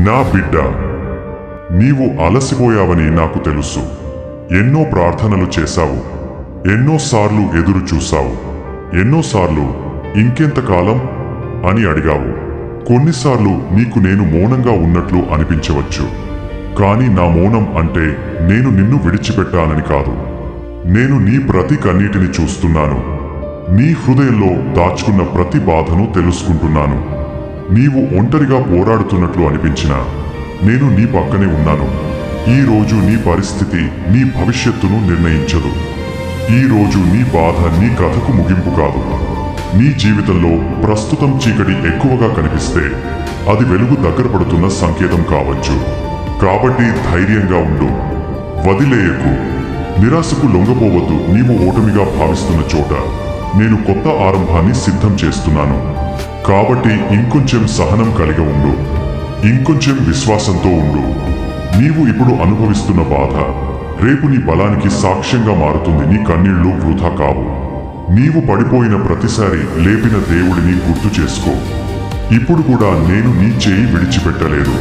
నా బిడ్డ, నీవు అలసిపోయావని నాకు తెలుసు. ఎన్నో ప్రార్థనలు చేశావు, ఎన్నోసార్లు ఎదురు చూశావు, ఎన్నోసార్లు ఇంకెంతకాలం అని అడిగావు. కొన్నిసార్లు నీకు నేను మౌనంగా ఉన్నట్లు అనిపించవచ్చు. కానీ నా మౌనం అంటే నేను నిన్ను విడిచిపెట్టానని కాదు. నేను నీ ప్రతి కన్నీటిని చూస్తున్నాను. నీ హృదయంలో దాచుకున్న ప్రతి బాధను తెలుసుకుంటున్నాను. నీవు ఒంటరిగా పోరాడుతున్నట్లు అనిపించినా నేను నీ పక్కనే ఉన్నాను. ఈ రోజు నీ పరిస్థితి నీ భవిష్యత్తును నిర్ణయించదు. ఈ రోజు నీ బాధ నీ కథకు ముగింపు కాదు. నీ జీవితంలో ప్రస్తుతం చీకటి ఎక్కువగా కనిపిస్తే అది వెలుగు దగ్గర పడుతున్న సంకేతం కావచ్చు. కాబట్టి ధైర్యంగా ఉండు, వదిలేయకు, నిరాశకు లొంగపోవద్దు. నీవు ఓటమిగా భావిస్తున్న చోట నేను కొత్త ఆరంభాన్ని సిద్ధం చేస్తున్నాను. కాబట్టి ఇంకొంచెం సహనం కలిగి ఉండు, ఇంకొంచెం విశ్వాసంతో ఉండు. నీవు ఇప్పుడు అనుభవిస్తున్న బాధ రేపు నీ బలానికి సాక్ష్యంగా మారుతుంది. నీ కన్నీళ్లు వృధా కావు. నీవు పడిపోయిన ప్రతిసారి లేపిన దేవుడిని గుర్తు చేసుకో. ఇప్పుడు కూడా నేను నీ చేయి విడిచిపెట్టలేదు,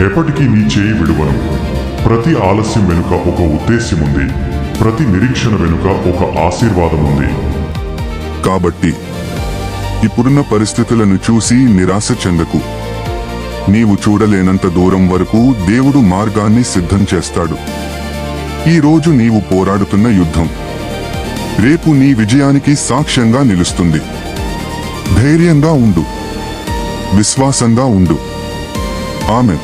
ఎప్పటికీ నీ చేయి విడువను. ప్రతి ఆలస్యం వెనుక ఒక ఉద్దేశ్యం ఉంది, ప్రతి నిరీక్షణ వెనుక ఒక ఆశీర్వాదం ఉంది. కాబట్టి ఇప్పుడున్న పరిస్థితులను చూసి నిరాశ చెందకు. నీవు చూడలేనంత దూరం వరకు దేవుడు మార్గాన్ని సిద్ధం చేస్తాడు. ఈ రోజు నీవు పోరాడుతున్న యుద్ధం రేపు నీ విజయానికి సాక్ష్యంగా నిలుస్తుంది. ధైర్యంగా ఉండు, విశ్వాసంగా ఉండు. ఆమెన్.